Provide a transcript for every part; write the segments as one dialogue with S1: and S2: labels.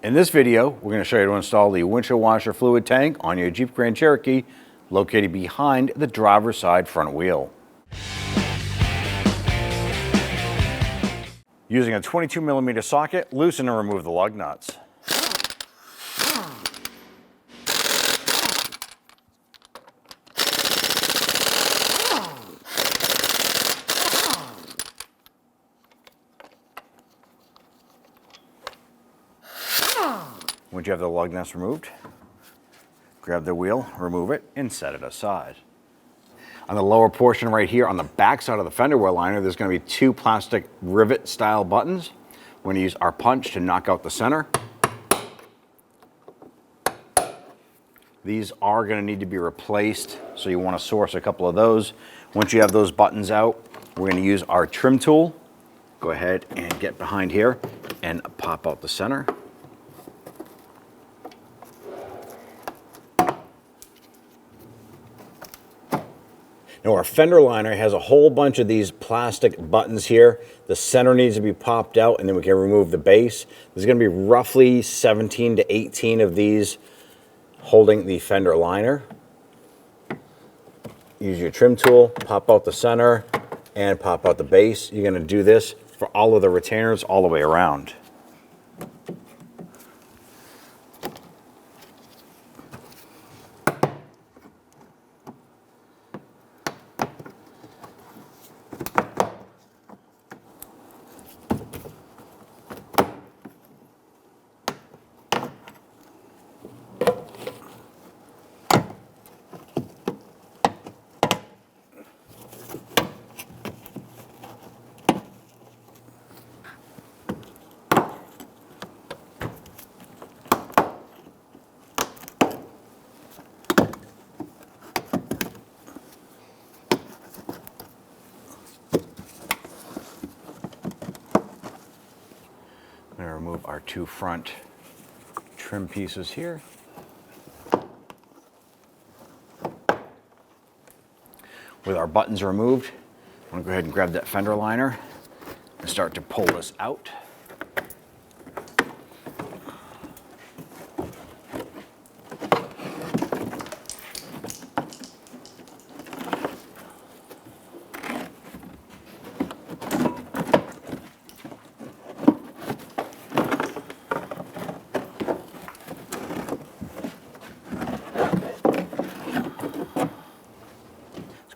S1: In this video, we're going to show you how to install the windshield washer fluid tank on your Jeep Grand Cherokee located behind the driver's side front wheel. Using a 22mm socket, loosen and remove the lug nuts. Once you have the lug nuts removed, grab the wheel, remove it, and set it aside. On the lower portion right here on the back side of the fender well liner, there's going to be two plastic rivet style buttons. We're going to use our punch to knock out the center. These are going to need to be replaced, so you want to source a couple of those. Once you have those buttons out, we're going to use our trim tool. Go ahead and get behind here and pop out the center. Now our fender liner has a whole bunch of these plastic buttons here. The center needs to be popped out and then we can remove the base. There's going to be roughly 17 to 18 of these holding the fender liner. Use your trim tool, pop out the center and pop out the base. You're going to do this for all of the retainers all the way around. I'm going to remove our two front trim pieces here. With our buttons removed, I'm going to go ahead and grab that fender liner and start to pull this out.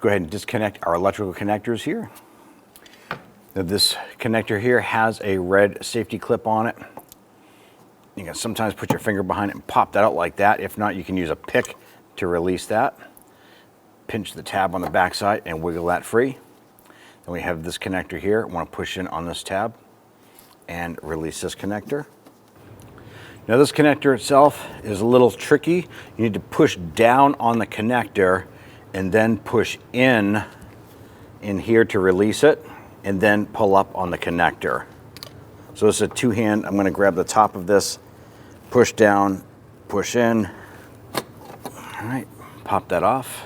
S1: Go ahead and disconnect our electrical connectors here. Now this connector here has a red safety clip on it. You can sometimes put your finger behind it and pop that out like that. If not, you can use a pick to release that. Pinch the tab on the back side and wiggle that free. Then we have this connector here. I want to push in on this tab and release this connector. Now this connector itself is a little tricky. You need to push down on the connector and then push in here to release it, and then pull up on the connector. So it's a two-hand. I'm going to grab the top of this, push down, push in. All right, pop that off.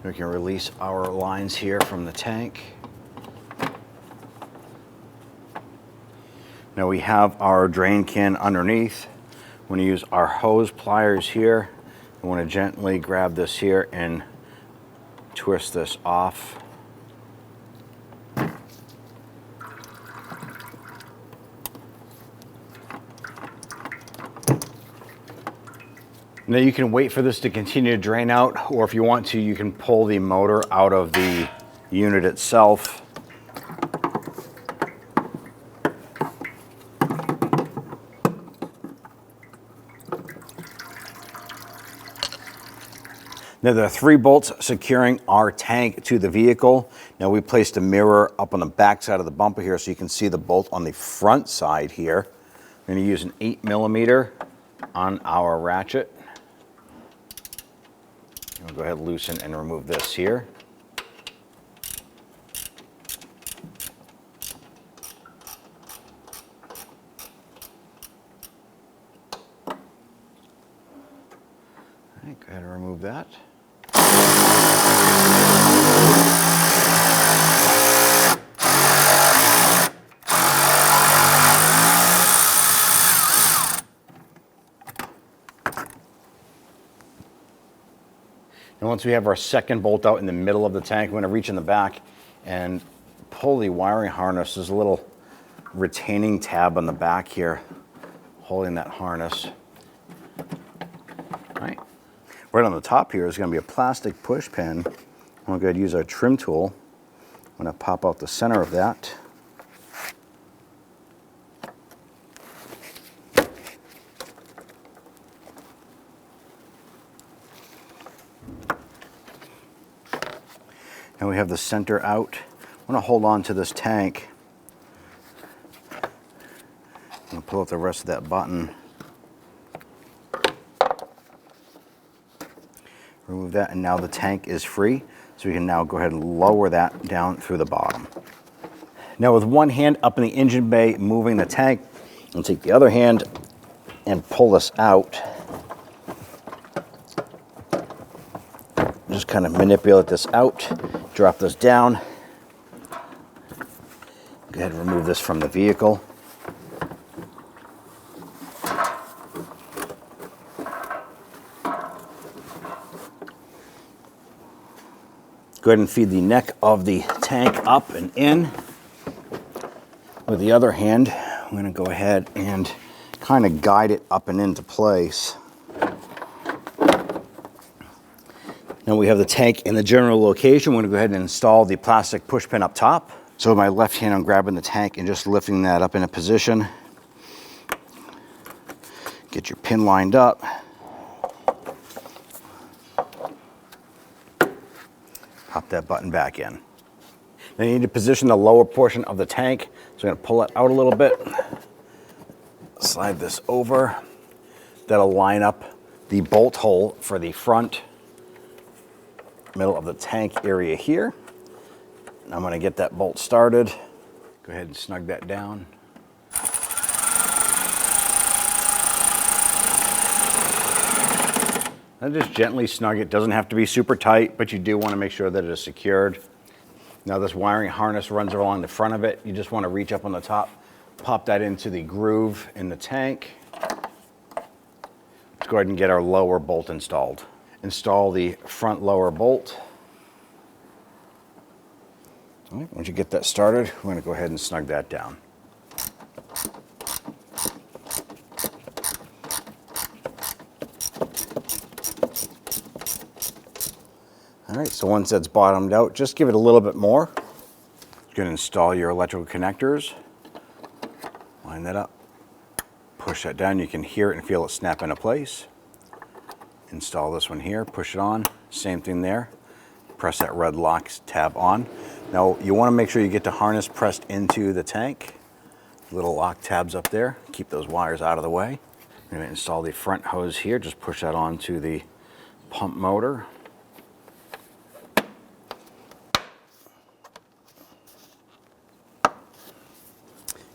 S1: We can release our lines here from the tank. Now we have our drain can underneath. We're going to use our hose pliers here. I want to gently grab this here and twist this off. Now you can wait for this to continue to drain out, or if you want to, you can pull the motor out of the unit itself. Now there are 3 bolts securing our tank to the vehicle. Now we placed a mirror up on the back side of the bumper here so you can see the bolt on the front side here. We're going to use an 8mm on our ratchet. We'll go ahead and loosen and remove this here. All right, go ahead and remove that. And once we have our second bolt out in the middle of the tank, we're going to reach in the back and pull the wiring harness. There's a little retaining tab on the back here holding that harness. All right. Right on the top here is going to be a plastic push pin. I'm going to go ahead and use our trim tool. I'm going to pop out the center of that. And we have the center out. I'm going to hold on to this tank. I'm going to pull out the rest of that button. Remove that, and now the tank is free. So we can now go ahead and lower that down through the bottom. Now with one hand up in the engine bay moving the tank, I'll take the other hand and pull this out. Just kind of manipulate this out, drop this down. Go ahead and remove this from the vehicle. Go ahead and feed the neck of the tank up and in. With the other hand, I'm going to go ahead and kind of guide it up and into place. Now we have the tank in the general location. We're going to go ahead and install the plastic push pin up top. So with my left hand, I'm grabbing the tank and just lifting that up in a position. Get your pin lined up. Pop that button back in. Now you need to position the lower portion of the tank. So I'm going to pull it out a little bit. Slide this over. That'll line up the bolt hole for the front middle of the tank area here. And I'm going to get that bolt started. Go ahead and snug that down. And just gently snug it. Doesn't have to be super tight, but you do want to make sure that it is secured. Now this wiring harness runs along the front of it. You just want to reach up on the top, pop that into the groove in the tank. Let's go ahead and get our lower bolt installed. Install the front lower bolt. All right, once you get that started, we're going to go ahead and snug that down. All right, so once that's bottomed out, just give it a little bit more. You're going to install your electrical connectors. Line that up. Push that down. You can hear it and feel it snap into place. Install this one here. Push it on. Same thing there. Press that red lock tab on. Now, you want to make sure you get the harness pressed into the tank. Little lock tabs up there. Keep those wires out of the way. I'm going to install the front hose here. Just push that onto the pump motor.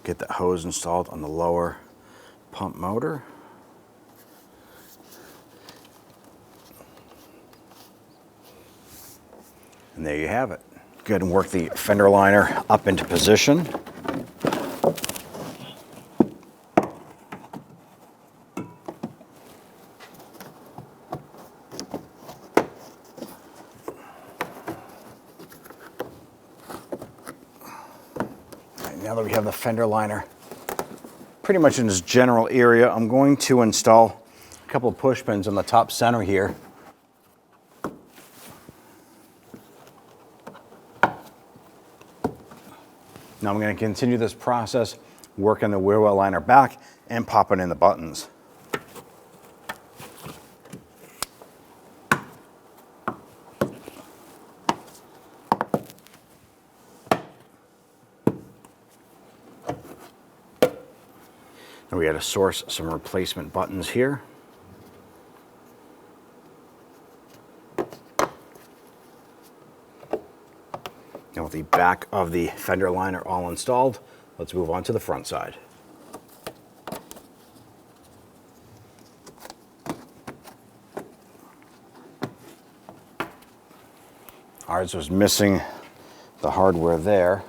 S1: Get that hose installed on the lower pump motor. And there you have it. Go ahead and work the fender liner up into position. Now that we have the fender liner pretty much in this general area, I'm going to install a couple of push pins on the top center here. Now I'm going to continue this process, working the wheel well liner back and popping in the buttons. Now we got to source some replacement buttons here. Now with the back of the fender liner all installed, let's move on to the front side. Ours was missing the hardware there.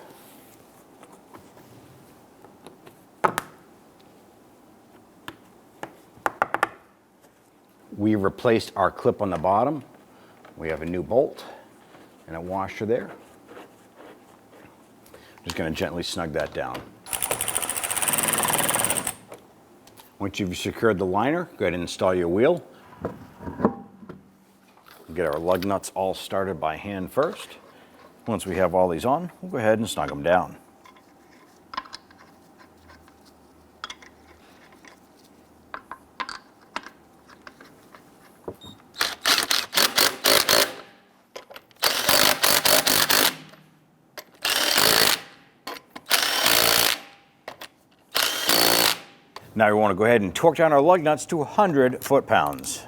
S1: We replaced our clip on the bottom. We have a new bolt and a washer there. Just going to gently snug that down. Once you've secured the liner, go ahead and install your wheel. Get our lug nuts all started by hand first. Once we have all these on, we'll go ahead and snug them down. Now we want to go ahead and torque down our lug nuts to 100 foot-pounds.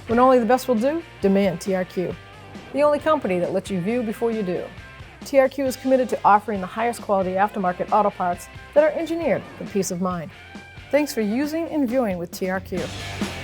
S2: When only the best will do, demand TRQ. The only company that lets you view before you do. TRQ is committed to offering the highest quality aftermarket auto parts that are engineered for peace of mind. Thanks for using and viewing with TRQ.